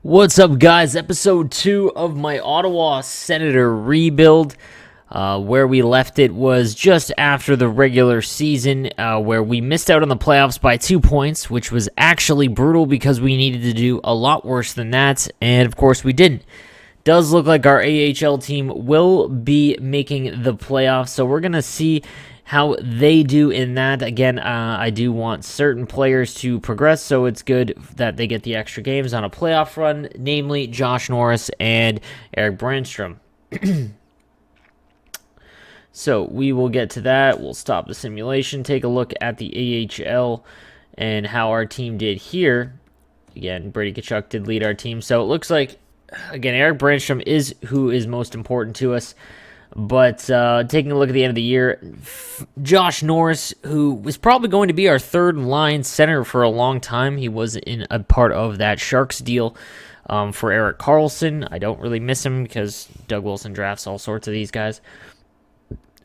What's up, guys? Episode 2 of my Ottawa Senator rebuild. Where we left it was just after the regular season, where we missed out on the playoffs by 2 points, which was actually brutal because we needed to do a lot worse than that, and of course we didn't. Does look like our AHL team will be making the playoffs, so we're going to see how they do in that. Again, I do want certain players to progress, so it's good that they get the extra games on a playoff run, namely Josh Norris and Erik Brannstrom. So we will get to that. We'll stop the simulation, take a look at the AHL and how our team did here. Again, Brady Tkachuk did lead our team, so it looks like, again, Erik Brannstrom is who is most important to us. But taking a look at the end of the year, Josh Norris, who was probably going to be our third-line center for a long time. He was in a part of that Sharks deal for Erik Karlsson. I don't really miss him because Doug Wilson drafts all sorts of these guys.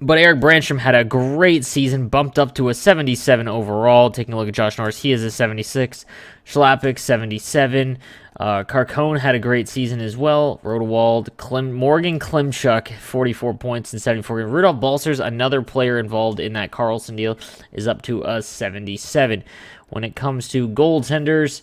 But Erik Brannstrom had a great season, bumped up to a 77 overall. Taking a look at Josh Norris, he is a 76. Schlappick, 77. Carcone had a great season as well. Rodewald, Morgan Klimchuk, 44 points and 74. Rudolph Balcers, another player involved in that Karlsson deal, is up to a 77. When it comes to goaltenders,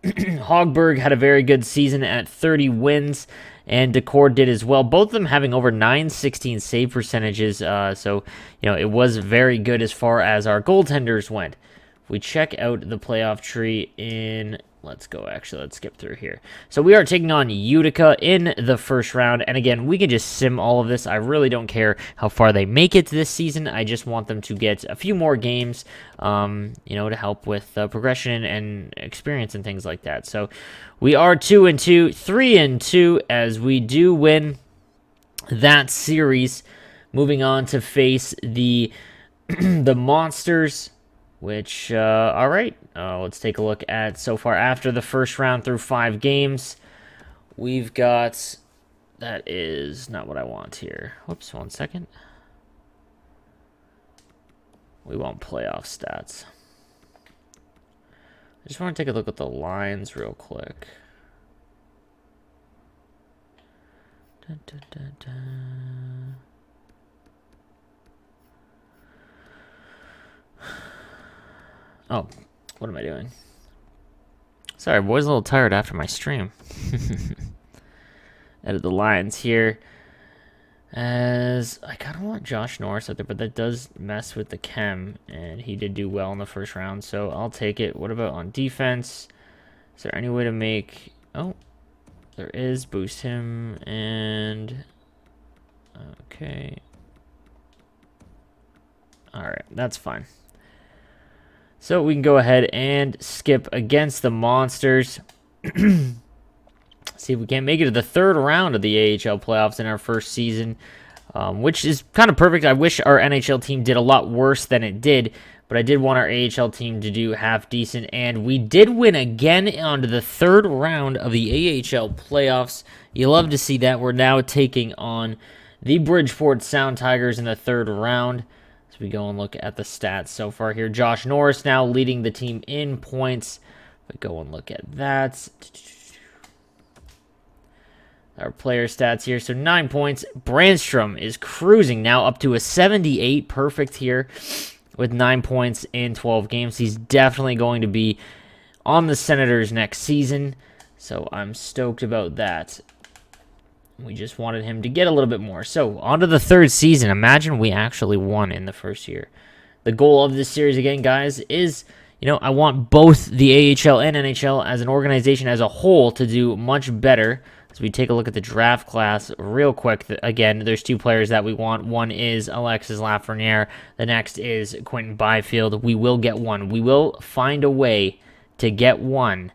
Hogberg had a very good season at 30 wins, and Decor did as well. Both of them having over 916 save percentages, so it was very good as far as our goaltenders went. If we check out the playoff tree in... Let's skip through here. So we are taking on Utica in the first round. And again, we can just sim all of this. I really don't care how far they make it this season. I just want them to get a few more games, to help with progression and experience and things like that. So we are 2-2, 3-2 as we do win that series. Moving on to face the the Monsters. Which, all right, let's take a look at so far after the first round through 5 games. We've got, that is not what I want here. Whoops, 1 second. We want playoff stats. I just want to take a look at the lines real quick. Dun, dun, dun, dun. Oh, what am I doing? Sorry, boys, a little tired after my stream. Edit the lines here. As I kind of want Josh Norris out there, but that does mess with the chem, and he did do well in the first round, so I'll take it. What about on defense? Is there any way to make... Oh, there is. Boost him, and... Okay. Alright, that's fine. So we can go ahead and skip against the Monsters. See if we can't make it to the third round of the AHL playoffs in our first season, which is kind of perfect. I wish our NHL team did a lot worse than it did, but I did want our AHL team to do half decent, and we did win again onto the third round of the AHL playoffs. You love to see that. We're now taking on the Bridgeport Sound Tigers in the third round. We go and look at the stats so far here. Josh Norris now leading the team in points. We go and look at that. Our player stats here. So 9 points. Brannstrom is cruising now up to a 78. Perfect here with 9 points in 12 games. He's definitely going to be on the Senators next season. So I'm stoked about that. We just wanted him to get a little bit more. So, on to the third season. Imagine we actually won in the first year. The goal of this series, again, guys, is, I want both the AHL and NHL as an organization as a whole to do much better. As we take a look at the draft class real quick, again, there's 2 players that we want. One is Alexis Lafreniere. The next is Quentin Byfield. We will get one. We will find a way to get one.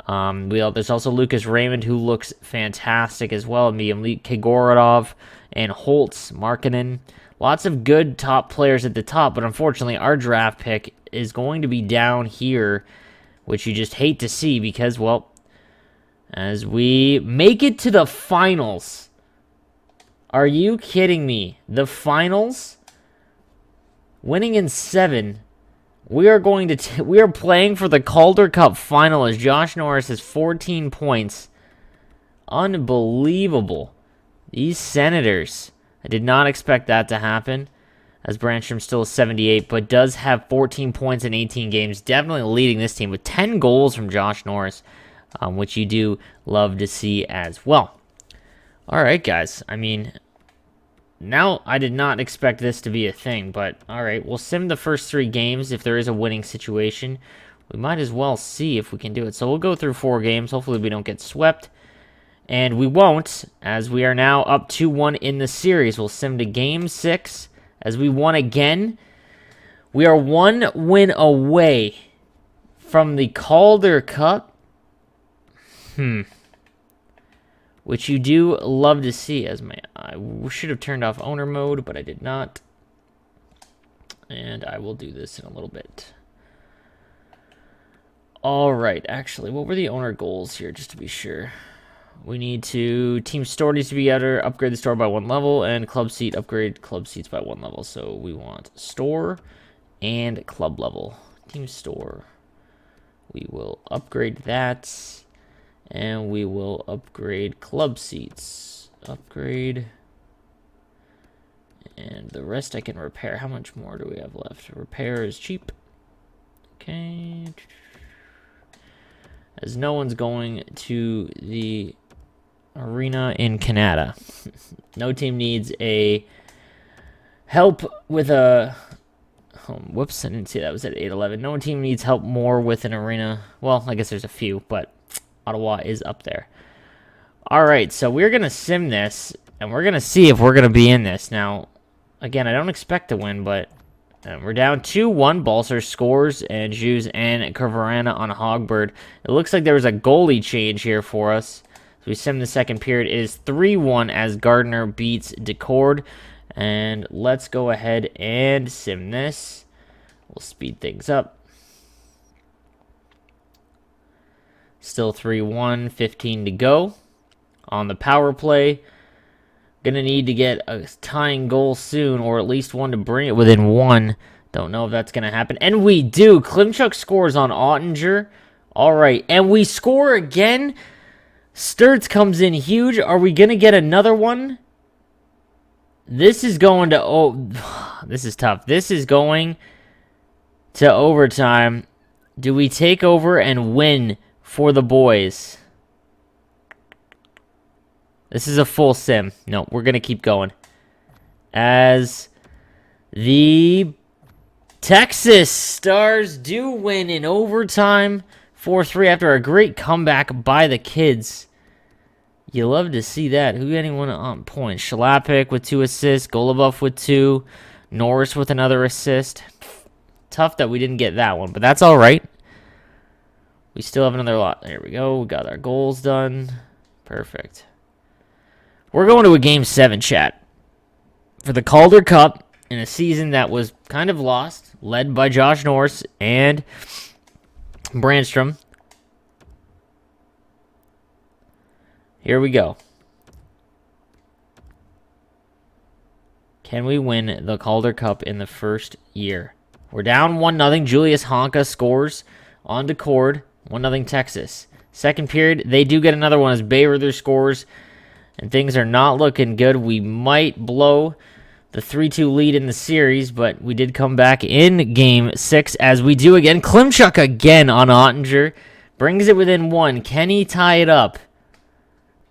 There's also Lucas Raymond, who looks fantastic as well. Kigorodov and Holtz, Markkanen. Lots of good top players at the top, but unfortunately our draft pick is going to be down here, which you just hate to see because, well, as we make it to the finals. Are you kidding me? The finals? Winning in 7. We are going to we are playing for the Calder Cup final as Josh Norris has 14 points Unbelievable. These Senators. I did not expect that to happen, as Brandstrom still is 78, but does have 14 points in 18 games. Definitely leading this team with 10 goals from Josh Norris, which you do love to see as well. All right, guys. I mean, now I did not expect this to be a thing, but all right. We'll sim the first 3 games. If there is a winning situation, we might as well see if we can do it. So we'll go through 4 games. Hopefully we don't get swept. And we won't, as we are now up 2-1 in the series. We'll sim to Game 6 as we won again. We are 1 win away from the Calder Cup. Which you do love to see. I should have turned off owner mode, but I did not. And I will do this in a little bit. All right, actually, what were the owner goals here, just to be sure? We need to, team store needs to be better, upgrade the store by 1 level, and club seat, upgrade club seats by 1 level. So we want store and club level. Team store. We will upgrade that, and we will upgrade club seats. Upgrade. And the rest I can repair. How much more do we have left? Repair is cheap. Okay. As no one's going to the arena in Canada. No team needs a help with a... Oh, whoops, I didn't see that was at 8-11. No team needs help more with an arena. Well, I guess there's a few, but Ottawa is up there. All right, so we're going to sim this, and we're going to see if we're going to be in this. Now, again, I don't expect to win, but we're down 2-1. Balser scores, and Jus and Kervarana on Hogbird. It looks like there was a goalie change here for us. So we sim the second period. It is 3-1 as Gardner beats Decord. And let's go ahead and sim this. We'll speed things up. Still 3-1, 15 to go. On the power play. Gonna need to get a tying goal soon, or at least one to bring it within 1. Don't know if that's gonna happen. And we do. Klimchuk scores on Ottinger. All right, and we score again. Sturz comes in huge. Are we gonna get another one? This is going to... Oh, this is tough. This is going to overtime. Do we take over and win for the boys? This is a full sim. No, we're going to keep going. As the Texas Stars do win in overtime 4-3 after a great comeback by the kids. You love to see that. Who anyone on point? Shalapik with 2 assists. Golovov with 2. Norris with another assist. Tough that we didn't get that one, but that's all right. We still have another lot. There we go. We got our goals done. Perfect. We're going to a Game 7, chat. For the Calder Cup in a season that was kind of lost, led by Josh Norris and Brandstrom. Here we go. Can we win the Calder Cup in the first year? We're down 1-0. Julius Honka scores on Decord. 1-0 Texas. Second period, they do get another one as Bayreuther scores. And things are not looking good. We might blow the 3-2 lead in the series, but we did come back in Game 6 as we do again. Klimchuk again on Ottinger. Brings it within 1. Can he tie it up?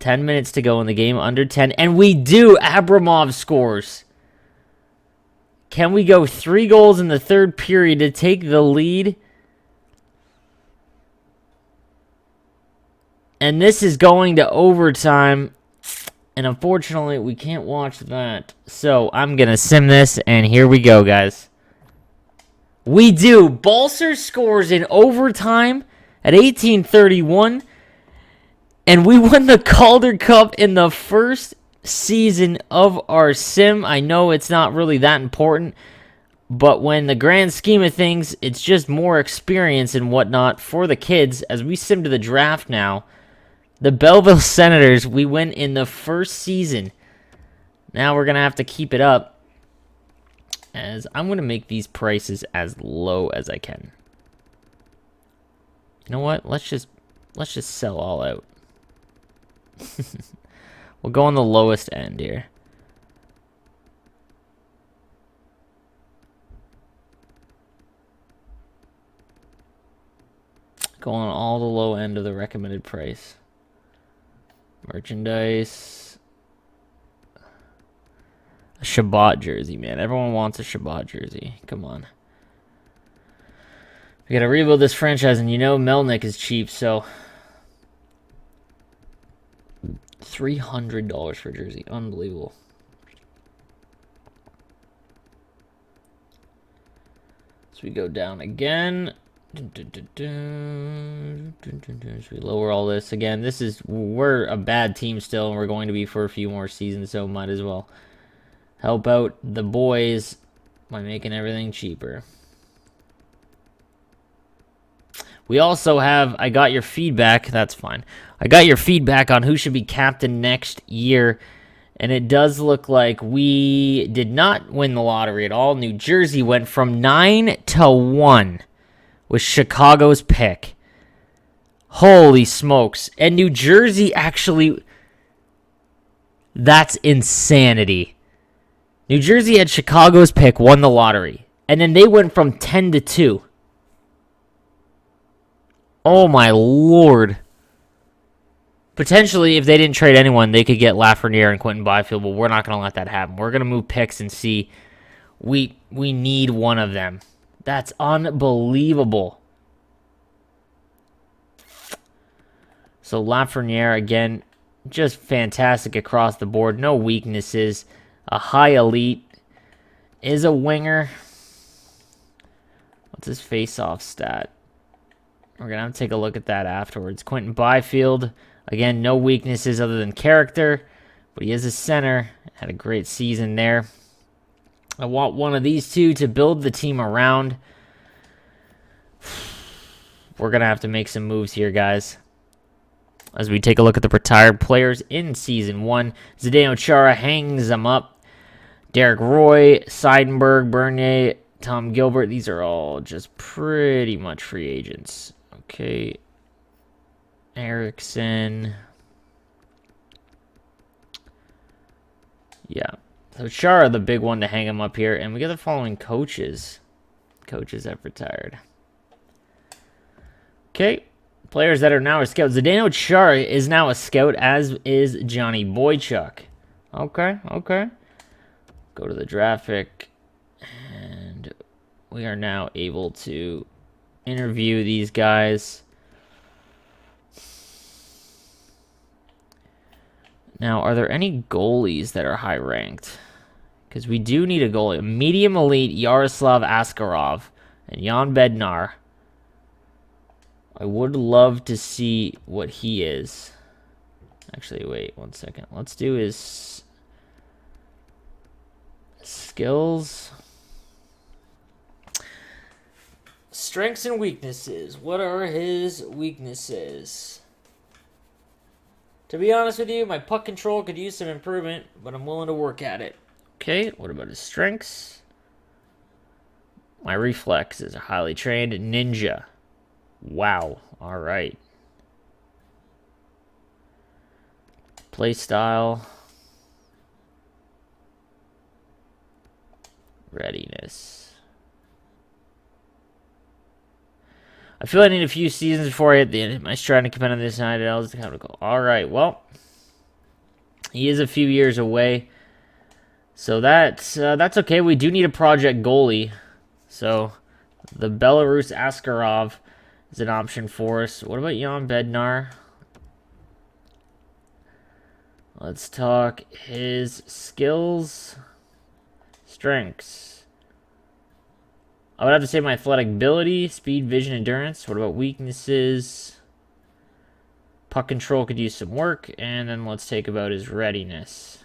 10 minutes to go in the game, under 10. And we do. Abramov scores. Can we go 3 goals in the third period to take the lead? And this is going to overtime. And unfortunately, we can't watch that. So I'm going to sim this, and here we go, guys. We do. Balser scores in overtime at 18:31. And we won the Calder Cup in the first season of our sim. I know it's not really that important, but when the grand scheme of things, it's just more experience and whatnot for the kids. As we sim to the draft now, the Belleville Senators, we win in the first season. Now we're going to have to keep it up, as I'm going to make these prices as low as I can. You know what? Let's just sell all out. We'll go on the lowest end here. Go on all the low end of the recommended price. Merchandise. A Shabbat jersey, man. Everyone wants a Shabbat jersey. Come on. We gotta rebuild this franchise, and you know Melnick is cheap, so $300 for a jersey. Unbelievable. So we go down again. So we lower all this again. We're a bad team still, and we're going to be for a few more seasons, so might as well help out the boys by making everything cheaper. We also have, I got your feedback, that's fine. I got your feedback on who should be captain next year, and it does look like we did not win the lottery at all. New Jersey went from 9-1 with Chicago's pick. Holy smokes. And New Jersey actually, that's insanity. New Jersey had Chicago's pick, won the lottery, and then they went from 10-2. Oh my lord. Potentially, if they didn't trade anyone, they could get Lafreniere and Quentin Byfield, but we're not going to let that happen. We're going to move picks and see. We need one of them. That's unbelievable. So Lafreniere, again, just fantastic across the board. No weaknesses. A high elite. Is a winger. What's his face-off stat? We're going to have to take a look at that afterwards. Quentin Byfield, again, no weaknesses other than character, but he is a center. Had a great season there. I want one of these two to build the team around. We're going to have to make some moves here, guys. As we take a look at the retired players in Season 1, Zdeno Chara hangs them up. Derek Roy, Seidenberg, Bernier, Tom Gilbert, these are all just pretty much free agents. Okay. Erickson. Yeah. So Chara, the big one to hang him up here. And we got the following coaches. Coaches have retired. Okay. Players that are now a scout. Zdeno Chara is now a scout, as is Johnny Boychuk. Okay. Go to the draft pick. And we are now able to interview these guys. Now, are there any goalies that are high ranked? Because we do need a goalie. Medium elite Yaroslav Askarov and Yon Bednar. I would love to see what he is. Actually, wait 1 second. Let's do his skills. Strengths and weaknesses. What are his weaknesses? To be honest with you, my puck control could use some improvement, but I'm willing to work at it. Okay, what about his strengths? My reflexes are highly trained. Ninja. Wow. All right. Play style. Readiness. I feel I need a few seasons before I hit the end of my stride and compete on this night. All right, well, he is a few years away, so that's okay. We do need a project goalie, so the Belarus Askarov is an option for us. What about Yon Bednar? Let's talk his skills, strengths. I would have to say my athletic ability, speed, vision, endurance. What about weaknesses? Puck control could use some work. And then let's take about his readiness.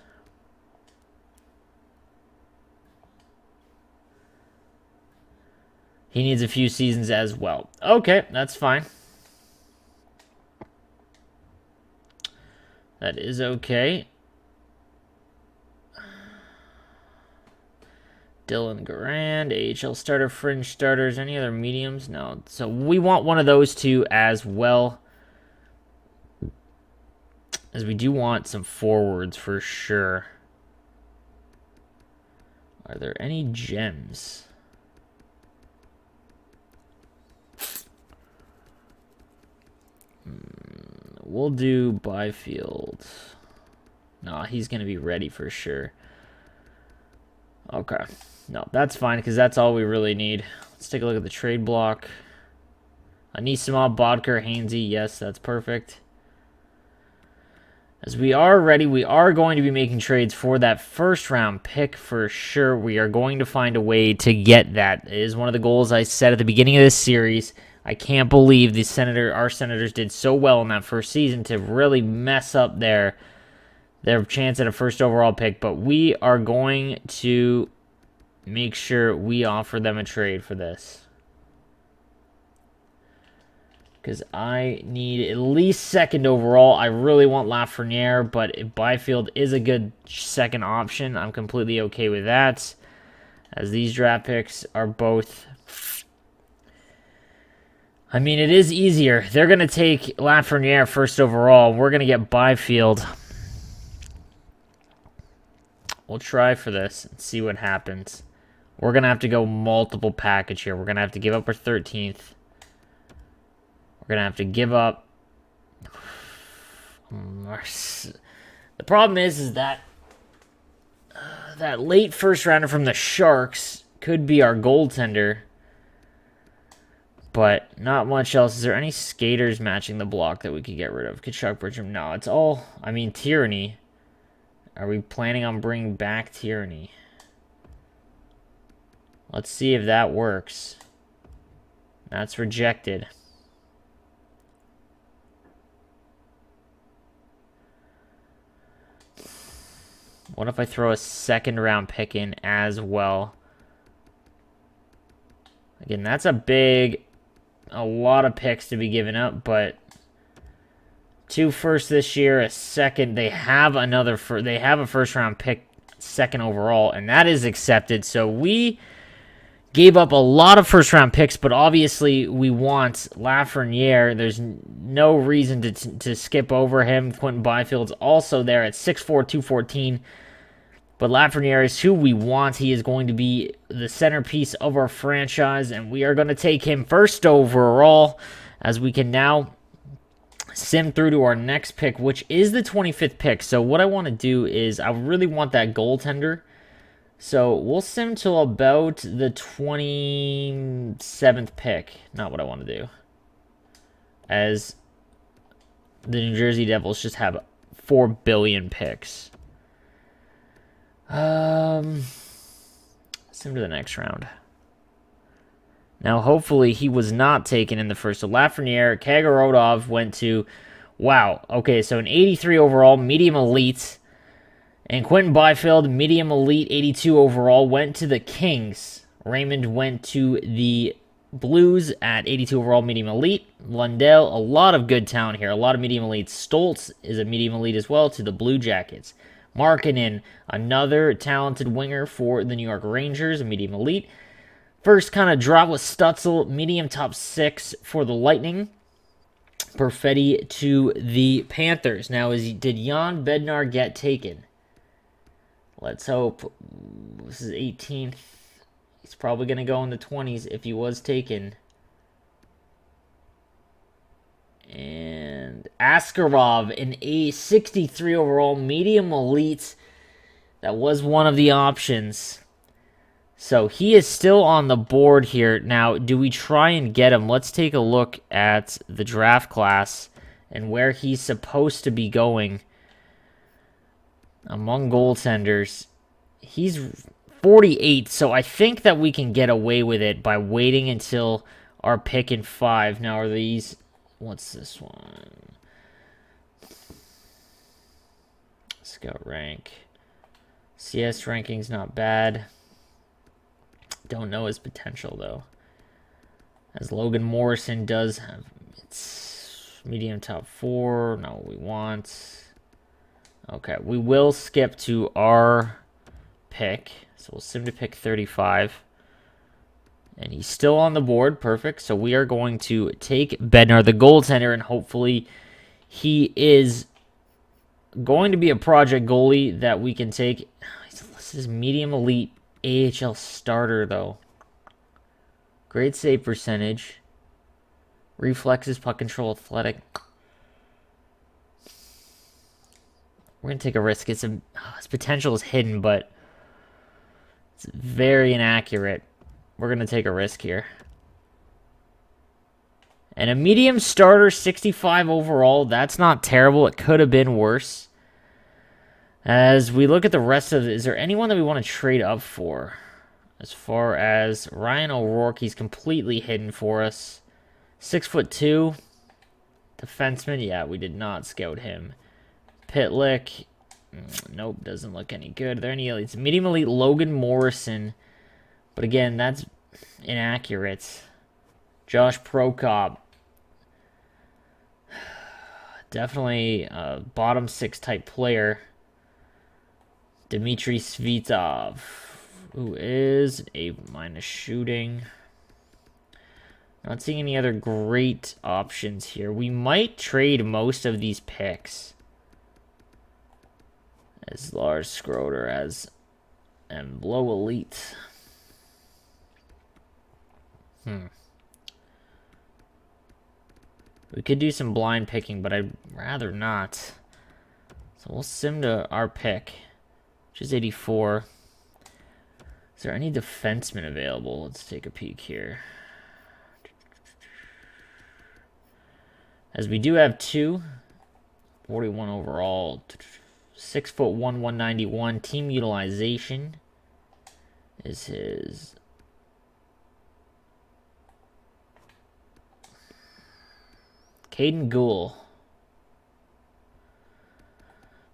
He needs a few seasons as well. Okay, that's fine. That is okay. Dylan Garand, AHL starter, fringe starters, any other mediums? No. So we want one of those two as well. as we do want some forwards for sure. Are there any gems? We'll do Byfield. Nah, he's going to be ready for sure. Okay. No, that's fine because that's all we really need. Let's take a look at the trade block. Anisimov, Bodker, Hainsey. Yes, that's perfect. As we are ready, we are going to be making trades for that first round pick for sure. We are going to find a way to get that. It is one of the goals I set at the beginning of this series. I can't believe our Senators did so well in that first season to really mess up their chance at a first overall pick. But we are going to make sure we offer them a trade for this. Because I need at least second overall. I really want Lafreniere, but if Byfield is a good second option, I'm completely okay with that. As these draft picks are both... I mean, it is easier. They're going to take Lafreniere first overall. We're going to get Byfield. We'll try for this and see what happens. We're going to have to go multiple package here. We're going to have to give up our 13th. We're going to have to give up... The problem is that that late first rounder from the Sharks could be our goaltender. But not much else. Is there any skaters matching the block that we could get rid of? Kachuk, Bridgman? No, it's all... I mean, Tyranny. Are we planning on bringing back Tyranny? Let's see if that works. That's rejected. What if I throw a second round pick in as well? Again, that's a lot of picks to be given up, but 2 firsts this year, a second. They have a first round pick, second overall, and that is accepted. So we gave up a lot of first round picks, but obviously we want Lafreniere. There's no reason to skip over him. Quentin Byfield's also there at 6'4", 214. But Lafreniere is who we want. He is going to be the centerpiece of our franchise, and we are going to take him first overall as we can now sim through to our next pick, which is the 25th pick. So what I want to do is I really want that goaltender. So we'll sim till about the 27th pick. Not what I want to do. As the New Jersey Devils just have 4 billion picks. Sim to the next round. Now, hopefully, he was not taken in the first. So, Lafreniere, Kagorodov went to... Wow. Okay, so an 83 overall, medium elite. And Quentin Byfield, medium elite, 82 overall, went to the Kings. Raymond went to the Blues at 82 overall, medium elite. Lundell, a lot of good talent here. A lot of medium elites. Stoltz is a medium elite as well to the Blue Jackets. Markkanen, another talented winger for the New York Rangers, a medium elite. First kind of drop with Stutzel, medium top 6 for the Lightning. Perfetti to the Panthers. Now, did Yon Bednar get taken? Let's hope. This is 18th. He's probably going to go in the 20s if he was taken. And Askarov, an A63 overall, medium elite. That was one of the options. So he is still on the board here. Now, do we try and get him? Let's take a look at the draft class and where he's supposed to be going among goaltenders. He's 48, so I think that we can get away with it by waiting until our pick in 5. Now, are these... What's this one? Scout rank. CS ranking's not bad. Don't know his potential, though. As Logan Morrison does have... It's medium top 4. Not what we want. Okay, we will skip to our pick. So we'll sim to pick 35. And he's still on the board. Perfect. So we are going to take Bednar, the goaltender, and hopefully he is going to be a project goalie that we can take. This is medium elite AHL starter, though. Great save percentage. Reflexes, puck control, athletic. We're going to take a risk. His potential is hidden, but it's very inaccurate. We're going to take a risk here. And a medium starter, 65 overall. That's not terrible. It could have been worse. As we look at the rest of it, is there anyone that we want to trade up for? As far as Ryan O'Rourke, he's completely hidden for us. 6'2", defenseman. Yeah, we did not scout him. Pitlick. Nope, doesn't look any good. Are there any elites? Medium elite Logan Morrison. But again, that's inaccurate. Josh Prokop. Definitely a bottom six type player. Dmitry Svitov, who is an A- shooting. Not seeing any other great options here. We might trade most of these picks. As Lars Skroder as and below elite. We could do some blind picking, but I'd rather not. So we'll sim to our pick, which is 84. Is there any defensemen available? Let's take a peek here. As we do have two. 41 overall. 6'1", 191. Team utilization is his. Caden Gould.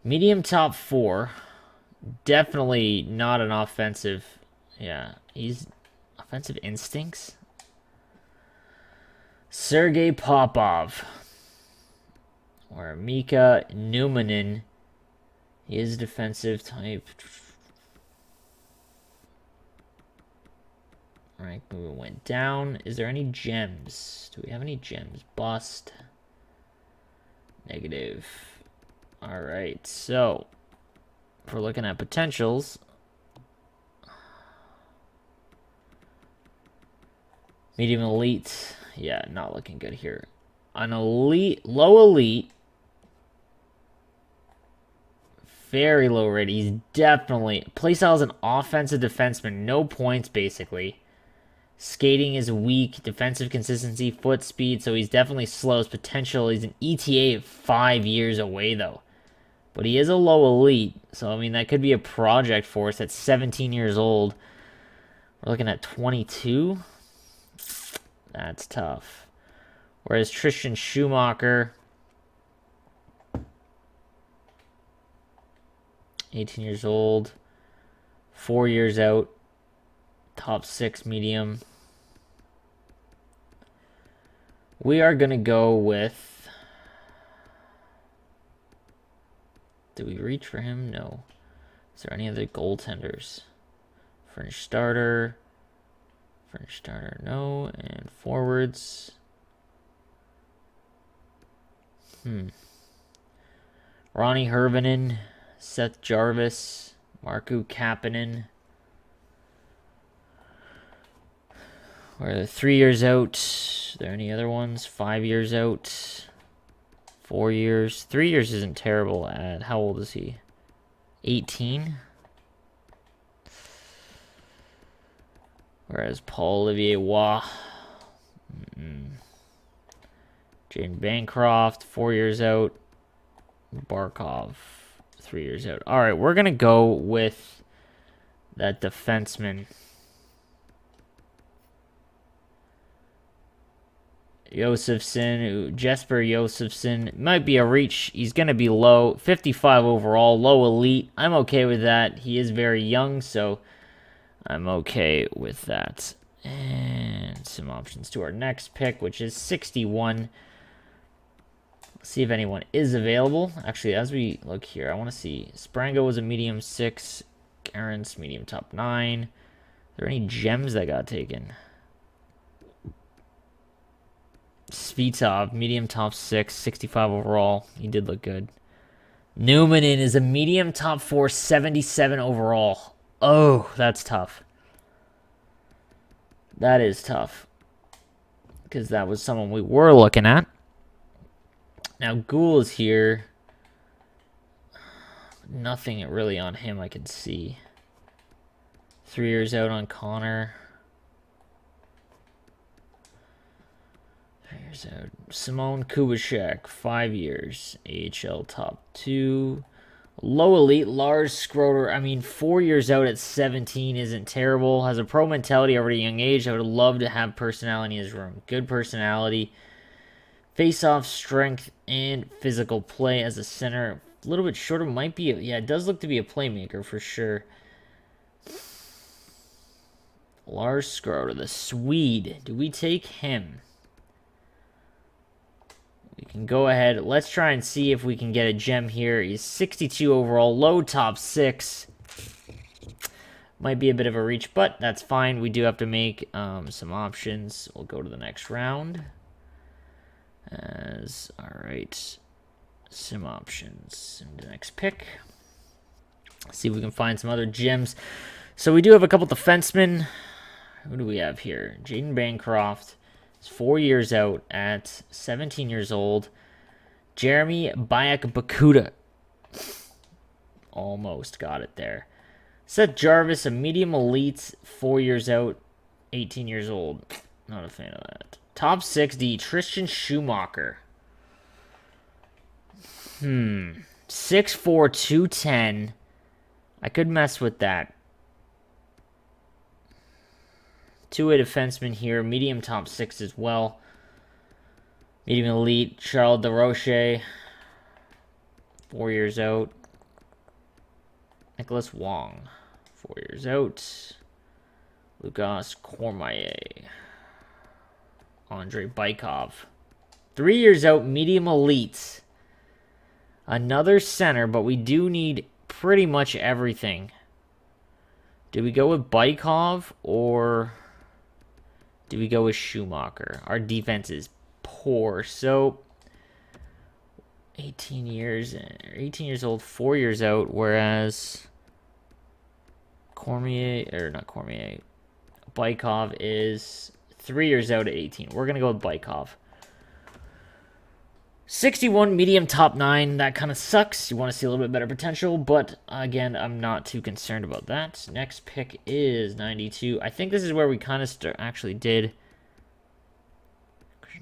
Medium top 4. Definitely not an offensive. Yeah, he's offensive instincts. Sergei Popov. Or Mika Numanen. He is defensive type. Rank movement went down. Is there any gems? Do we have any gems? Bust. Negative. Alright, so if we're looking at potentials, medium elite, yeah, not looking good here. An elite, low elite, very low rated. He's definitely, playstyle is an offensive defenseman, no points basically. Skating is weak, defensive consistency, foot speed, so he's definitely slow. His potential, he's an ETA of 5 years away, though. But he is a low elite, so, I mean, that could be a project for us at 17 years old. We're looking at 22. That's tough. Whereas Tristan Schumacher, 18 years old, 4 years out, top 6 medium. We are going to go with... Did we reach for him? No. Is there any other goaltenders? Fringe starter. Fringe starter, no. And forwards. Ronnie Hirvonen. Seth Jarvis. Markku Kapanen. We're 3 years out. Are there any other ones? 5 years out. 4 years. 3 years isn't terrible at... How old is he? 18? Whereas Paul-Olivier Waugh. Jaden Bancroft, 4 years out. Barkov, 3 years out. All right, we're going to go with that defenseman. Josefson, Jesper Josefson, might be a reach. He's going to be low, 55 overall, low elite. I'm okay with that. He is very young, so I'm okay with that. And some options to our next pick, which is 61. Let's see if anyone is available. Actually, as we look here, I want to see. Sprango was a medium 6. Garance, medium top 9. Are there any gems that got taken? Svitov, medium top 6, 65 overall. He did look good. Newmanin is a medium top 4, 77 overall. Oh, that's tough. That is tough. Because that was someone we were looking at. Now, Ghoul is here. Nothing really on him I can see. 3 years out on Connor. 3 years out. Simone Kubashek, 5 years. AHL top 2. Low elite, Lars Skroder. I mean, 4 years out at 17 isn't terrible. Has a pro mentality already at a young age. I would love to have personality in his room. Good personality. Face-off, strength, and physical play as a center. A little bit shorter. Might be. Yeah, it does look to be a playmaker for sure. Lars Skroder, the Swede. Do we take him? We can go ahead. Let's try and see if we can get a gem here. He's 62 overall, low top 6. Might be a bit of a reach, but that's fine. We do have to make some options. We'll go to the next round. All right, sim options. The next pick. See if we can find some other gems. So we do have a couple defensemen. Who do we have here? Jaden Bancroft. He's 4 years out at 17 years old. Jeremy Bayak-Bakuda. Almost got it there. Seth Jarvis, a medium elite, 4 years out, 18 years old. Not a fan of that. Top 6D, Tristan Schumacher. 6'4", 210. I could mess with that. Two-way defenseman here. Medium top 6 as well. Medium elite. Charles DeRoche. 4 years out. Nicholas Wong. 4 years out. Lukas Cormier. Andre Bykov. 3 years out. Medium elite. Another center, but we do need pretty much everything. Do we go with Bykov or do we go with Schumacher? Our defense is poor. So 18 years old, 4 years out, whereas Bykov is 3 years out at 18. We're going to go with Bykov. 61 medium top 9. That kind of sucks. You want to see a little bit better potential, but again, I'm not too concerned about that. Next pick is 92. I think this is where we kind of actually did.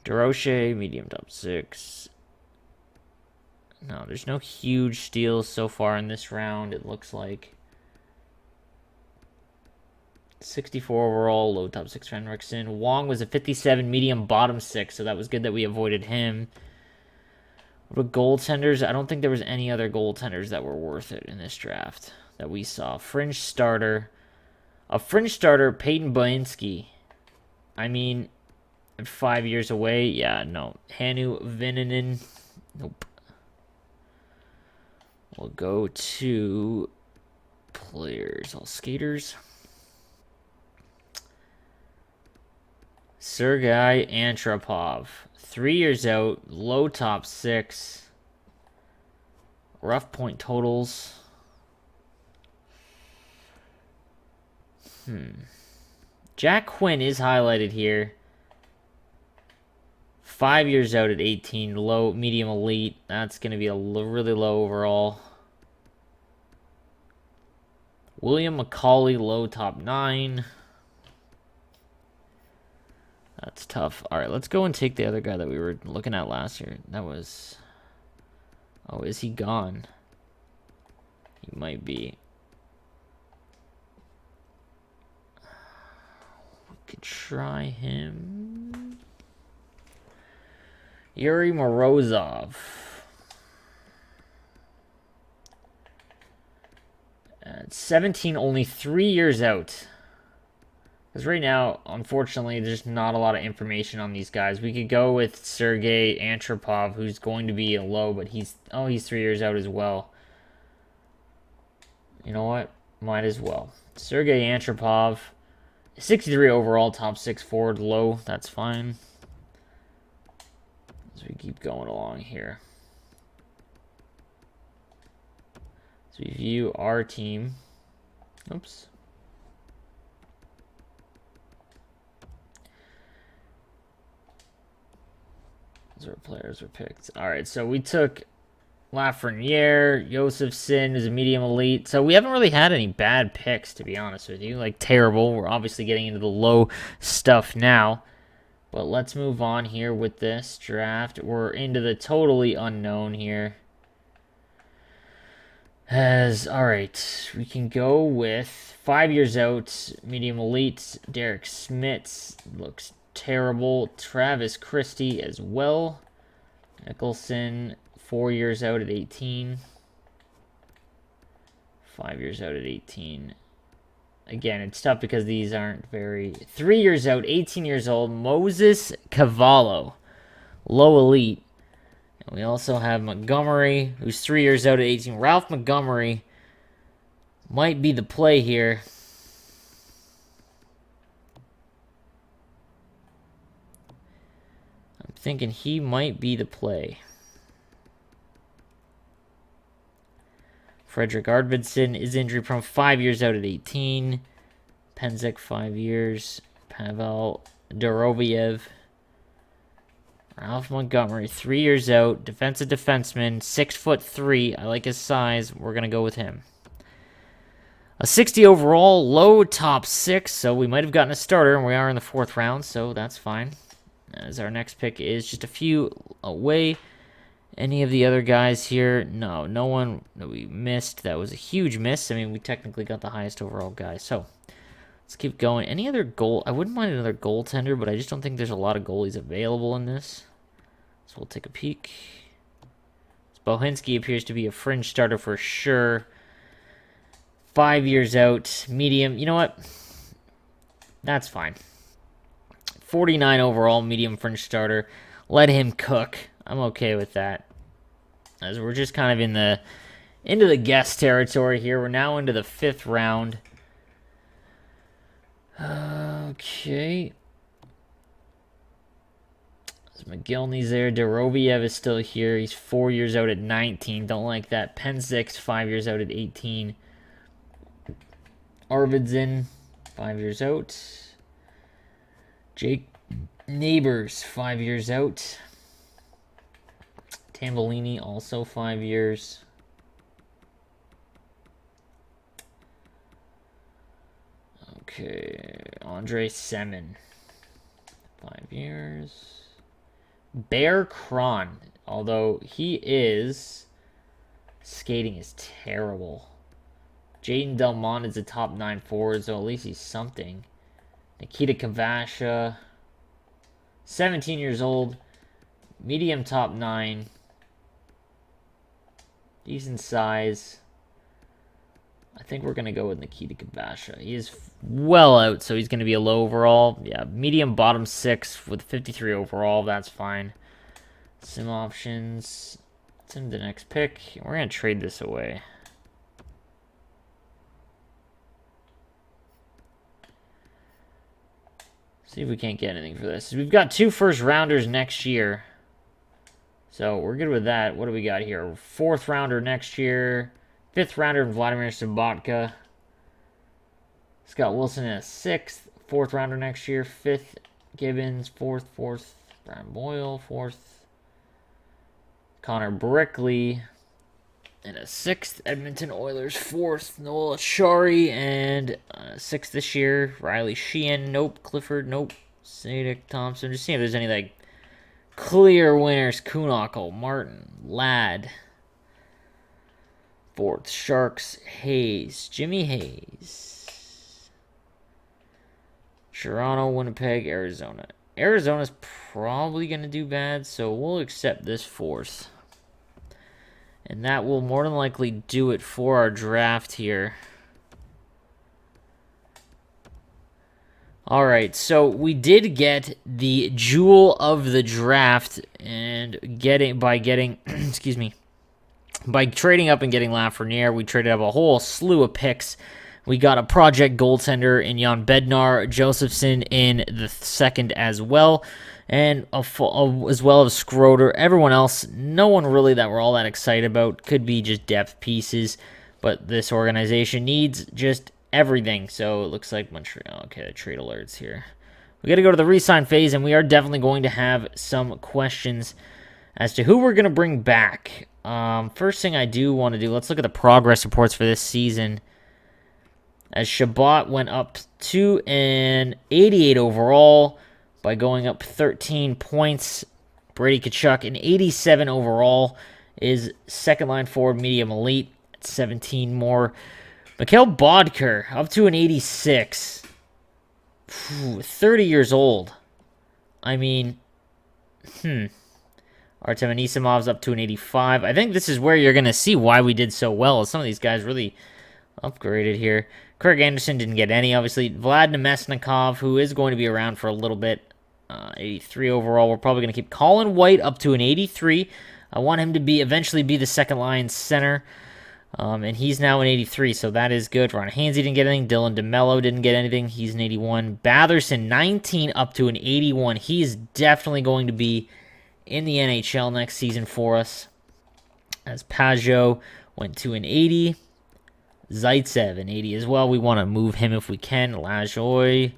DeRoche, medium top 6. No, there's no huge steals so far in this round, it looks like. 64 overall, low top 6 Henriksen. Wong was a 57 medium bottom 6, so that was good that we avoided him. What about goaltenders? I don't think there was any other goaltenders that were worth it in this draft that we saw. Fringe starter. A fringe starter, Peyton Boinski. I mean, 5 years away. Yeah, no. Hannu Vininen. Nope. We'll go to players. All skaters. Sergei Antropov. 3 years out, low top 6. Rough point totals. Jack Quinn is highlighted here. 5 years out at 18, low, medium elite. That's going to be a really low overall. William McCauley, low top 9. That's tough. All right, let's go and take the other guy that we were looking at last year. That was... Oh, is he gone? He might be. We could try him. Yuriy Morozov. At 17, only 3 years out. Because right now, unfortunately, there's not a lot of information on these guys. We could go with Sergei Antropov, who's going to be a low, but he's 3 years out as well. You know what? Might as well. Sergei Antropov, 63 overall, top 6 forward, low. That's fine. As we keep going along here. So we view our team. Oops. Those are players were picked. All right, so we took Lafreniere. Josefson is a medium elite. So we haven't really had any bad picks, to be honest with you. Like, terrible. We're obviously getting into the low stuff now. But let's move on here with this draft. We're into the totally unknown here. Alright, we can go with 5 years out, medium elite. Derek Smits looks terrible. Travis Christie as well. Nicholson, 4 years out at 18. 5 years out at 18. Again, it's tough because these aren't very... 3 years out, 18 years old. Moses Cavallo, low elite. And we also have Montgomery, who's 3 years out at 18. Ralph Montgomery might be the play here. I'm thinking he might be the play. Frederick Arvidsson is injury prone, 5 years out at 18. Penzek, 5 years. Pavel Doroviev. Ralph Montgomery, 3 years out. Defensive defenseman, 6'3". I like his size. We're going to go with him. A 60 overall, low top 6. So we might have gotten a starter, and we are in the 4th round. So that's fine. As our next pick is just a few away. Any of the other guys here? No, no one that we missed. That was a huge miss. I mean, we technically got the highest overall guy. So let's keep going. Any other goal? I wouldn't mind another goaltender, but I just don't think there's a lot of goalies available in this. So we'll take a peek. Bohinski appears to be a fringe starter for sure. 5 years out, medium. You know what? That's fine. 49 overall, medium fringe starter. Let him cook. I'm okay with that. As we're just kind of into the guest territory here. We're now into the 5th round. Okay. McGillney's there. Doroviev is still here. He's 4 years out at 19. Don't like that. Penzik's 5 years out at 18. Arvidsson, 5 years out. Jake Neighbors, 5 years out. Tambellini, also 5 years. Okay. Andre Semin, 5 years. Bear Cron, although skating is terrible. Jaden Delmont is a top 9 forward, so at least he's something. Nikita Kavasha, 17 years old, medium top 9, decent size. I think we're going to go with Nikita Kavasha. He is well out, so he's going to be a low overall. Yeah, medium bottom 6 with 53 overall. That's fine. Sim options. Let's send the next pick. We're going to trade this away. See if we can't get anything for this. We've got 2 first rounders next year. So we're good with that. What do we got here? 4th rounder next year. 5th rounder Vladimir Sabatka. Scott Wilson in a 6th. 4th rounder next year. 5th Gibbons. 4th. Brian Boyle. 4th. Connor Brickley in a 6th. Edmonton Oilers. 4th. Noel Ashari. And 6th this year. Riley Sheehan. Nope. Clifford. Nope. Sadek Thompson. Just seeing if there's any like clear winners. Kuhnhackl. Martin. Ladd. 4th, Sharks, Hayes, Jimmy Hayes. Toronto, Winnipeg, Arizona. Arizona's probably going to do bad, so we'll accept this 4th. And that will more than likely do it for our draft here. All right, so we did get the jewel of the draft, and excuse me, by trading up and getting Lafreniere, we traded up a whole slew of picks. We got a project goaltender in Yon Bednar, Josephson in the 2nd as well, and as well as Schroeder. Everyone else, no one really that we're all that excited about. Could be just depth pieces. But this organization needs just everything. So it looks like Montreal. Okay, trade alerts here. We got to go to the re-sign phase, and we are definitely going to have some questions as to who we're going to bring back. First thing I do want to do, let's look at the progress reports for this season. As Shabbat went up to an 88 overall by going up 13 points. Brady Tkachuk, an 87 overall, is second line forward, medium elite at 17 more. Mikhail Bodker up to an 86. 30 years old. I mean, Artem Anisimov's up to an 85. I think this is where you're going to see why we did so well. Some of these guys really upgraded here. Craig Anderson didn't get any, obviously. Vlad Nemesnikov, who is going to be around for a little bit. 83 overall. We're probably going to keep Colin White up to an 83. I want him to eventually be the second line center. And he's now an 83, so that is good. Ron Hainsey didn't get anything. Dylan DeMello didn't get anything. He's an 81. Batherson, 19 up to an 81. He is definitely going to be in the NHL next season for us. As Pajot went to an 80. Zaitsev, an 80 as well. We want to move him if we can. Lajoie.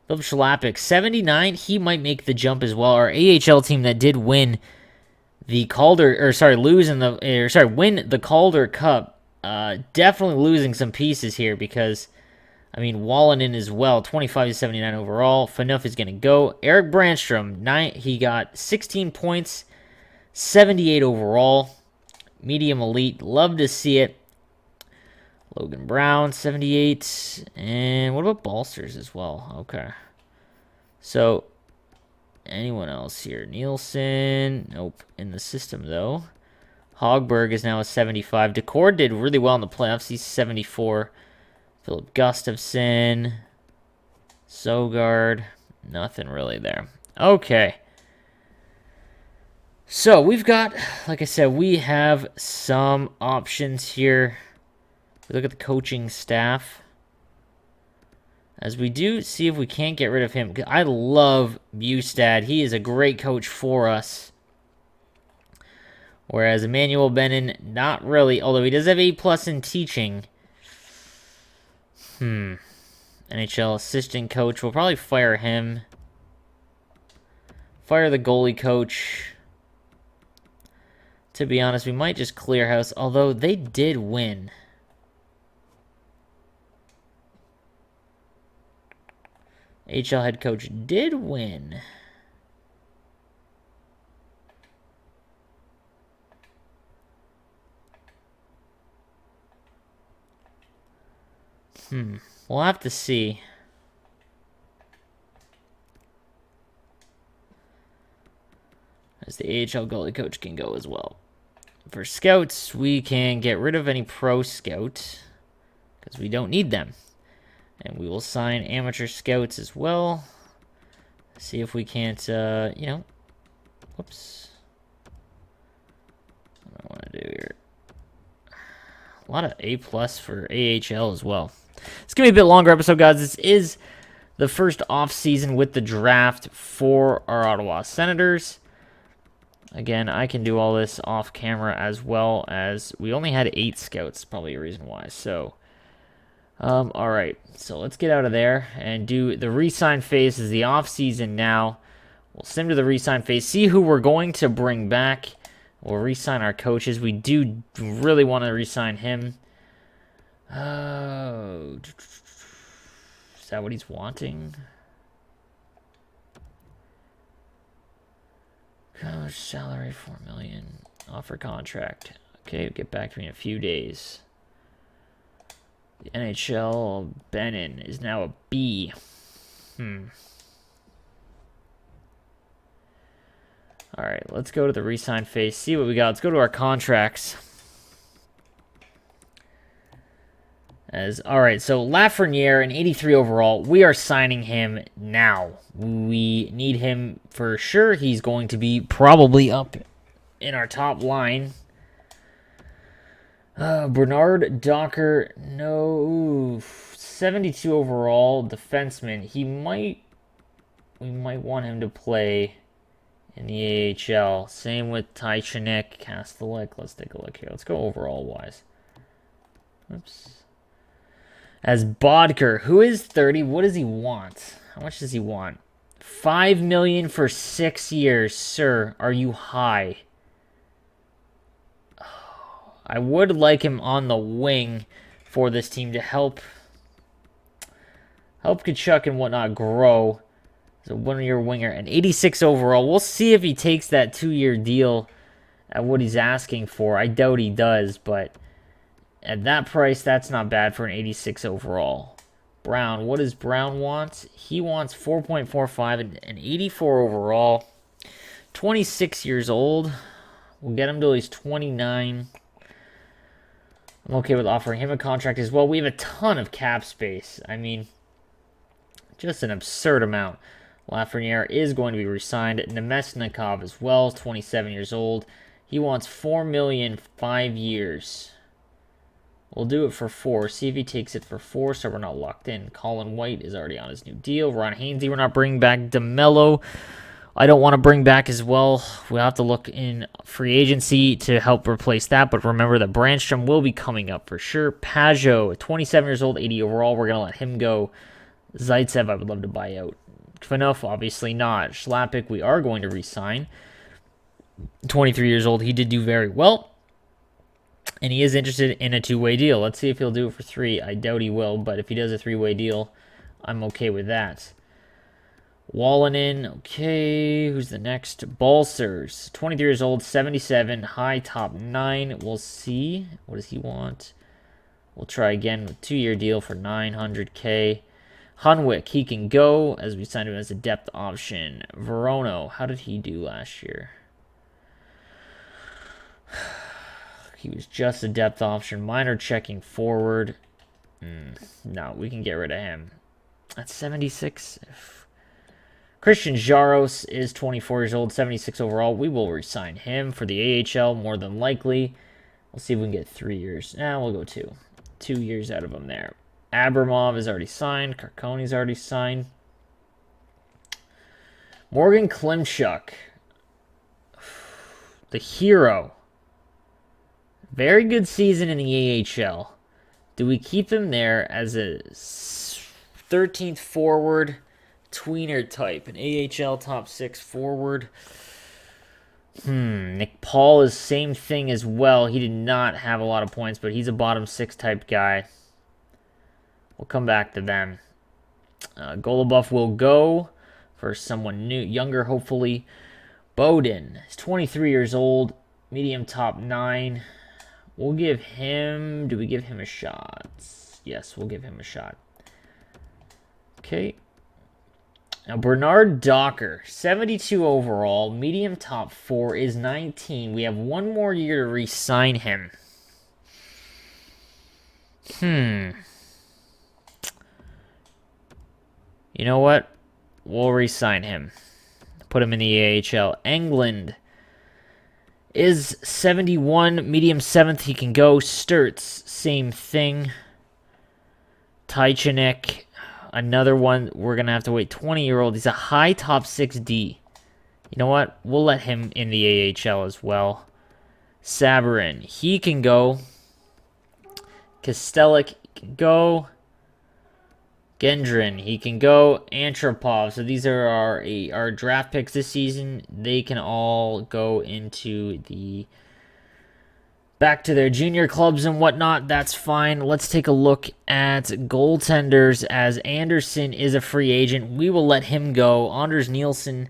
Philip Shalapik, 79. He might make the jump as well. Our AHL team that did win the Calder, win the Calder Cup. Definitely losing some pieces here because, Wallinen as well, 25 to 79 overall. Phaneuf is going to go. Eric Brandstrom, he got 16 points, 78 overall. Medium elite, love to see it. Logan Brown, 78. And what about Balsters as well? Okay. So, anyone else here? Nielsen. Nope. In the system, though. Hogberg is now a 75. Decor did really well in the playoffs. He's 74. Philip Gustafson. Sogard. Nothing really there. Okay. So, we've got, like I said, we have some options here. We look at the coaching staff. As we do see if we can't get rid of him. I love Bustad. He is a great coach for us. Whereas Emmanuel Benin, not really. Although he does have A+ in teaching. NHL assistant coach. We'll probably fire him. Fire the goalie coach. To be honest, we might just clear house. Although they did win. HL head coach did win. We'll have to see. As the AHL goalie coach can go as well. For scouts, we can get rid of any pro scout because we don't need them. And we will sign amateur scouts as well. See if we can't, whoops. What do I want to do here? A lot of A+ for AHL as well. It's going to be a bit longer episode, guys. This is the first off-season with the draft for our Ottawa Senators. Again, I can do all this off camera as well as we only had 8 scouts. Probably a reason why. So, all right. So let's get out of there and do the re-sign phase. This is the off-season now. We'll sim to the re-sign phase. See who we're going to bring back. We'll re-sign our coaches. We do really want to re-sign him. Oh, is that what he's wanting? Coach salary $4 million. Offer contract. Okay, get back to me in a few days. The NHL Benin is now a B. All right, let's go to the re-sign phase. See what we got. Let's go to our contracts. All right, so Lafreniere, an 83 overall. We are signing him now. We need him for sure. He's going to be probably up in our top line. Bernard Docker, no, 72 overall defenseman. We might want him to play in the AHL. Same with Tychenik, Kastelik. Let's take a look here. Let's go overall wise. Oops. As Bodker, who is 30. What does he want? How much does he want? $5 million for 6 years. Sir, are you high? I would like him on the wing for this team to help Kachuk and whatnot grow. He's a one-year winger. And 86 overall. We'll see if he takes that 2-year deal at what he's asking for. I doubt he does, but at that price, that's not bad for an 86 overall. Brown, what does Brown want? He wants 4.45 and an 84 overall. 26 years old. We'll get him till he's 29. I'm okay with offering him a contract as well. We have a ton of cap space. I mean, just an absurd amount. Lafreniere is going to be re-signed. Nemesnikov as well, 27 years old. He wants $4 million, 5 years. We'll do it for 4. See if he takes it for 4, so we're not locked in. Colin White is already on his new deal. Ron Hainsey, we're not bringing back. DeMello, I don't want to bring back as well. We'll have to look in free agency to help replace that, but remember that Brandstrom will be coming up for sure. Pajot, 27 years old, 80 overall. We're going to let him go. Zaitsev, I would love to buy out. Kvanov, obviously not. Schlappick, we are going to re-sign. 23 years old. He did do very well. And he is interested in a 2-way deal. Let's see if he'll do it for 3. I doubt he will, but if he does a 3-way deal, I'm okay with that. Wallinen, okay. Who's the next? Balsers, 23 years old, 77, high top 9. We'll see. What does he want? We'll try again with 2-year deal for $900K. Hunwick, he can go as we signed him as a depth option. Verono, how did he do last year? He was just a depth option. Minor checking forward. No, we can get rid of him. That's 76. Christian Jaros is 24 years old, 76 overall. We will re-sign him for the AHL more than likely. We'll see if we can get 3 years. We'll go 2. 2 years out of him there. Abramov is already signed. Carconi's already signed. Morgan Klimchuk. The hero. Very good season in the AHL. Do we keep him there as a 13th forward tweener type? An AHL top 6 forward? Nick Paul is same thing as well. He did not have a lot of points, but he's a bottom 6 type guy. We'll come back to them. Goluboff will go for someone new, younger, hopefully. Bowden is 23 years old, medium top 9. We'll give him... Do we give him a shot? Yes, we'll give him a shot. Okay. Now, Bernard Docker, 72 overall, medium top 4, is 19. We have 1 more year to re-sign him. You know what? We'll re-sign him. Put him in the AHL. England is 71. Medium 7th. He can go. Sturts, same thing. Tychenik, another one. We're going to have to wait. 20-year-old. He's a high top 6D. You know what? We'll let him in the AHL as well. Sabarin, he can go. Kostelik can go. Gendron, he can go. Antropov. So these are our draft picks this season. They can all go into the back to their junior clubs and whatnot. That's fine. Let's take a look at goaltenders as Anderson is a free agent. We will let him go. Anders Nielsen,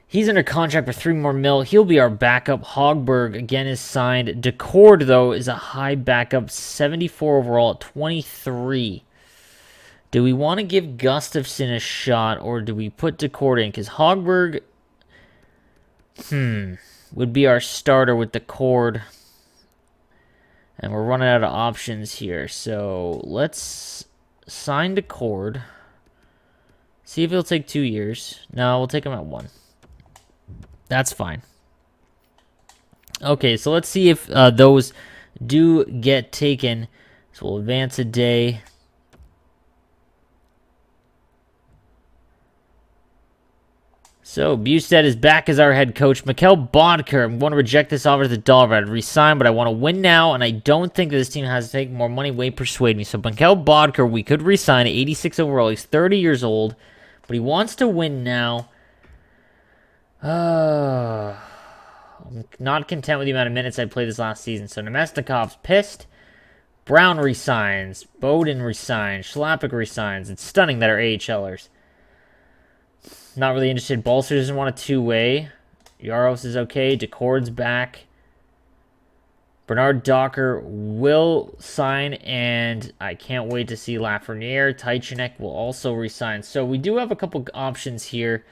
he's under contract for 3 more mil. He'll be our backup. Hogberg, again, is signed. Decord, though, is a high backup. 74 overall at 23. Do we want to give Gustafsson a shot, or do we put Decord in? Because Hogberg, would be our starter with Decord. And we're running out of options here. So let's sign Decord. See if he'll take 2 years. No, we'll take him at 1. That's fine. Okay, so let's see if those do get taken. So we'll advance a day. So, Bustad is back as our head coach. Mikhail Bodker, I'm going to reject this offer to the dollar. I'd resign, but I want to win now, and I don't think that this team has to take more money. Wait, persuade me. So, Mikhail Bodker, we could resign at 86 overall. He's 30 years old, but he wants to win now. I'm not content with the amount of minutes I played this last season. So, Nemesnikov's pissed. Brown resigns. Bowden resigns. Schlappick resigns. It's stunning that our AHLers. Not really interested. Balser doesn't want a two-way. Yaros is okay. Decord's back. Bernard Docker will sign, and I can't wait to see Lafreniere. Taichenek will also resign. So we do have a couple options here.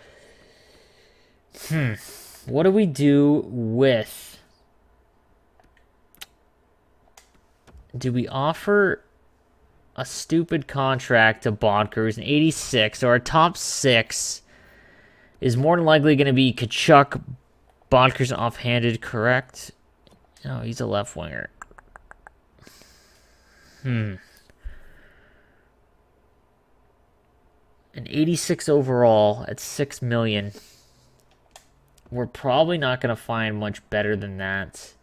What do we do with... Do we offer a stupid contract to Bodker, who's an 86, so our top 6... is more than likely going to be Tkachuk. Bodker's offhanded, correct? No, he's a left winger. An 86 overall at $6 million. We're probably not going to find much better than that.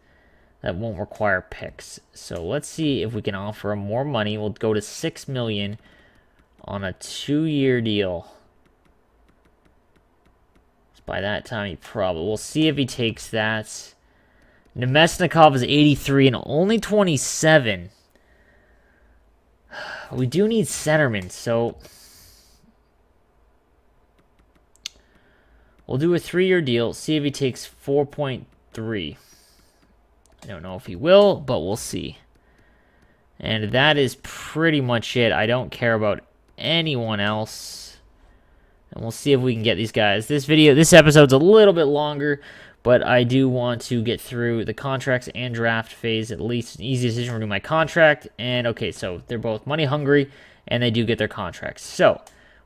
That won't require picks. So let's see if we can offer him more money. We'll go to $6 million on a 2-year deal. By that time, he probably... We'll see if he takes that. Nemesnikov is 83 and only 27. We do need centermen, so... We'll do a 3-year deal. See if he takes 4.3. I don't know if he will, but we'll see. And that is pretty much it. I don't care about anyone else. And we'll see if we can get these guys. This episode's a little bit longer, but I do want to get through the contracts and draft phase. At least an easy decision. We're doing my contract. And okay, so they're both money hungry, and they do get their contracts. So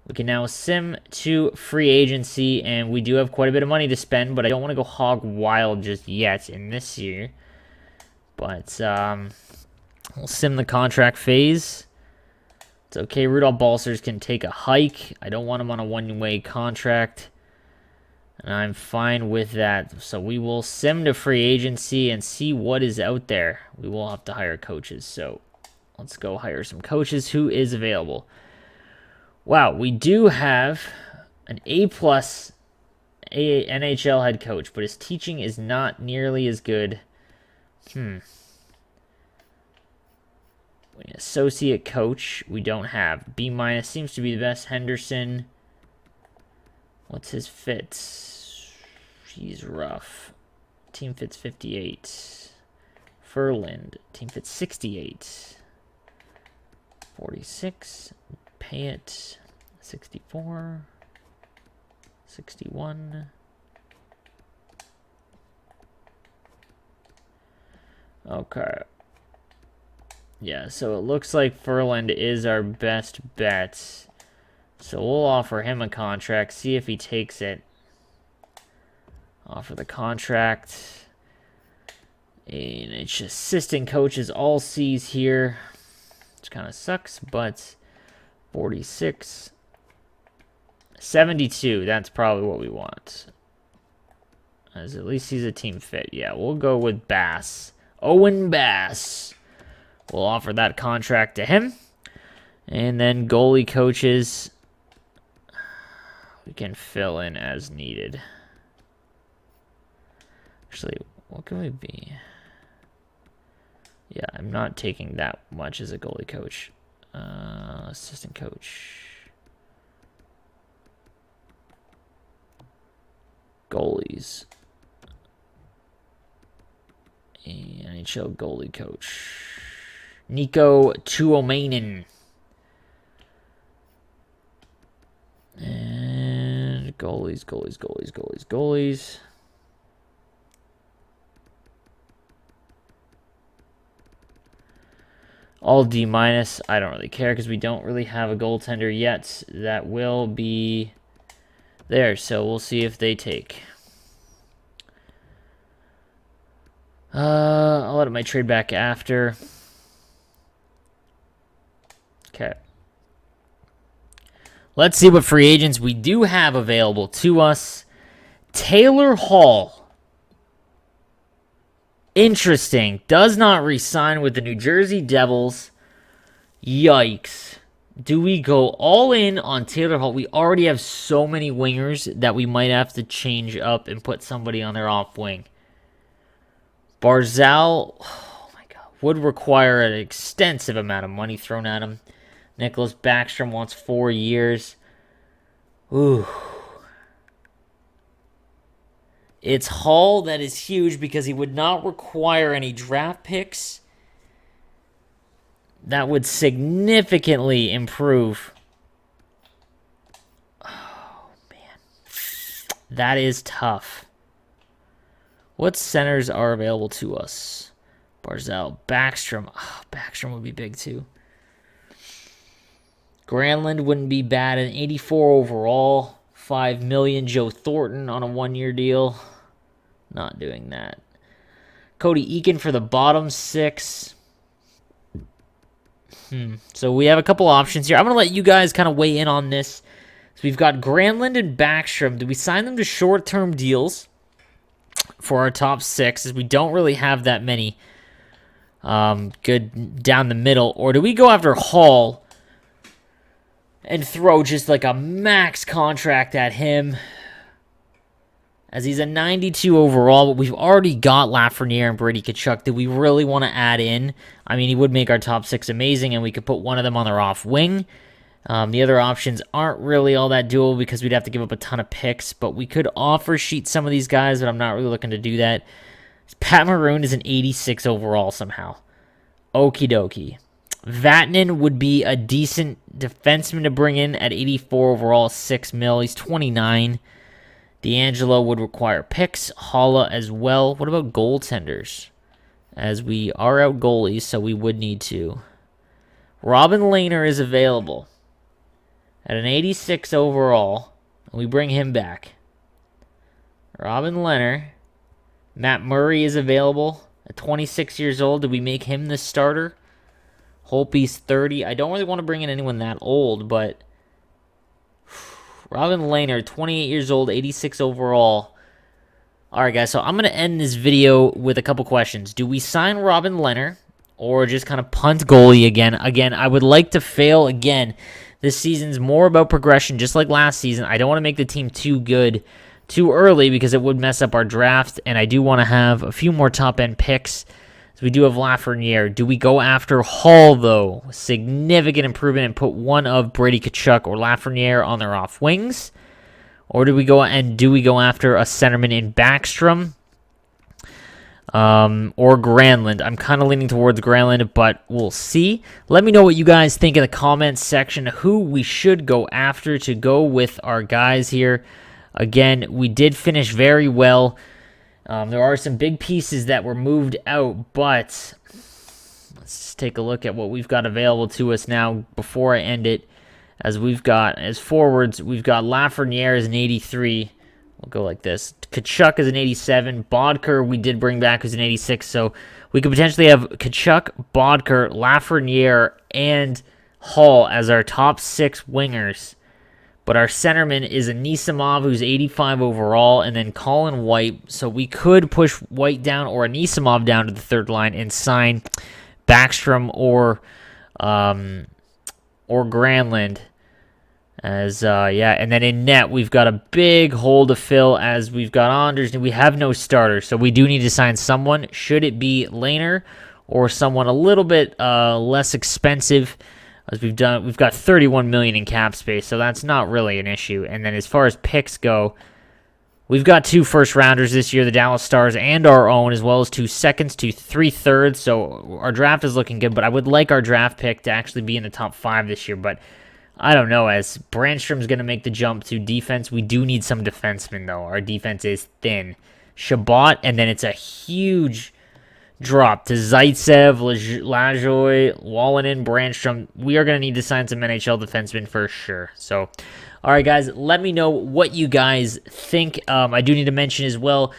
we can now sim to free agency, and we do have quite a bit of money to spend, but I don't want to go hog wild just yet in this year. But we'll sim the contract phase. It's okay, Rudolph Balcers can take a hike. I don't want him on a one-way contract. And I'm fine with that. So we will sim to free agency and see what is out there. We will have to hire coaches. So let's go hire some coaches. Who is available? Wow, we do have an A-plus NHL head coach, but his teaching is not nearly as good. Associate coach, we don't have. B- seems to be the best. Henderson. What's his fit? He's rough. Team fits 58. Furland. Team fits 68. 46. Payet. 64. 61. Okay. Yeah, so it looks like Furland is our best bet. So we'll offer him a contract, see if he takes it. Offer the contract. And it's assistant coaches all C's here. Which kind of sucks, but 46. 72, that's probably what we want. As at least he's a team fit. Yeah, we'll go with Bass. Owen Bass. We'll offer that contract to him. And then goalie coaches, we can fill in as needed. Actually, what can we be? Yeah, I'm not taking that much as a goalie coach. Assistant coach. Goalies. NHL goalie coach. Nico Tuomainen. And goalies. All D-. I don't really care because we don't really have a goaltender yet that will be there. So we'll see if they take. I'll let my trade back after. Okay. Let's see what free agents we do have available to us. Taylor Hall. Interesting. Does not re-sign with the New Jersey Devils. Yikes. Do we go all in on Taylor Hall? We already have so many wingers that we might have to change up and put somebody on their off wing. Barzal, oh my God, would require an extensive amount of money thrown at him. Nicholas Backstrom wants 4 years. Ooh. It's Hall that is huge because he would not require any draft picks. That would significantly improve. Oh, man. That is tough. What centers are available to us? Barzal, Backstrom. Oh, Backstrom would be big too. Granlund wouldn't be bad. An 84 overall. $5 million. Joe Thornton on a 1-year deal. Not doing that. Cody Eakin for the bottom 6. So we have a couple options here. I'm going to let you guys kind of weigh in on this. So we've got Granlund and Backstrom. Do we sign them to short-term deals for our top 6? As we don't really have that many good down the middle. Or do we go after Hall and throw just like a max contract at him? As he's a 92 overall, but we've already got Lafreniere and Brady Tkachuk. Do we really want to add in? I mean, he would make our top 6 amazing, and we could put one of them on their off wing. The other options aren't really all that doable because we'd have to give up a ton of picks, but we could offer sheet some of these guys, but I'm not really looking to do that. Pat Maroon is an 86 overall somehow. Okie dokie. Vatanen would be a decent defenseman to bring in at 84 overall, $6 million. He's 29. D'Angelo would require picks. Holla as well. What about goaltenders? As we are out goalies, so we would need to. Robin Lehner is available at an 86 overall. And we bring him back. Robin Lehner. Matt Murray is available at 26 years old. Do we make him the starter? Holtby's 30. I don't really want to bring in anyone that old, but Robin Lehner, 28 years old, 86 overall. All right, guys, so I'm going to end this video with a couple questions. Do we sign Robin Lehner or just kind of punt goalie again? Again, I would like to fail again. This season's more about progression, just like last season. I don't want to make the team too good too early because it would mess up our draft, and I do want to have a few more top-end picks. So we do have Lafreniere. Do we go after Hall, though? Significant improvement and put one of Brady Tkachuk or Lafreniere on their off wings? Or do we go after a centerman in Backstrom? Or Granlund? I'm kind of leaning towards Granlund, but we'll see. Let me know what you guys think in the comments section. Who we should go after to go with our guys here. Again, we did finish very well. There are some big pieces that were moved out, but let's just take a look at what we've got available to us now before I end it. As forwards, we've got Lafreniere as an 83. We'll go like this. Tkachuk is an 87. Bodker we did bring back as an 86, so we could potentially have Tkachuk, Bodker, Lafreniere, and Hall as our top 6 wingers. But our centerman is Anisimov, who's 85 overall, and then Colin White. So we could push White down or Anisimov down to the third line and sign Backstrom or Granlund. And then in net, we've got a big hole to fill as we've got Anders, and we have no starter. So we do need to sign someone. Should it be Lehner or someone a little bit less expensive? As we've got $31 million in cap space, so that's not really an issue. And then as far as picks go, we've got 2 first-rounders this year, the Dallas Stars and our own, as well as 2 seconds, 2 3/3. So our draft is looking good, but I would like our draft pick to actually be in the top 5 this year. But I don't know, as Brandstrom's going to make the jump to defense. We do need some defensemen, though. Our defense is thin. Shabbat, and then it's a huge drop to Zaitsev, Lajoie, Wallinen, Brandstrom. We are going to need to sign some NHL defensemen for sure. So, all right, guys, let me know what you guys think. I do need to mention as well,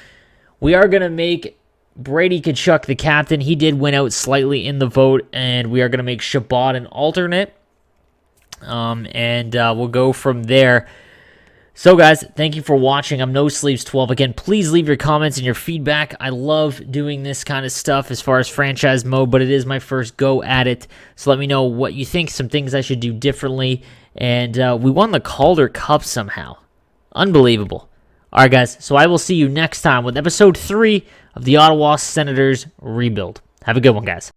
we are going to make Brady Tkachuk the captain. He did win out slightly in the vote, and we are going to make Shabbat an alternate. We'll go from there. So guys, thank you for watching. I'm No Sleeves 12. Again, please leave your comments and your feedback. I love doing this kind of stuff as far as franchise mode, but it is my first go at it. So let me know what you think, some things I should do differently. And we won the Calder Cup somehow. Unbelievable. All right, guys, so I will see you next time with episode 3 of the Ottawa Senators Rebuild. Have a good one, guys.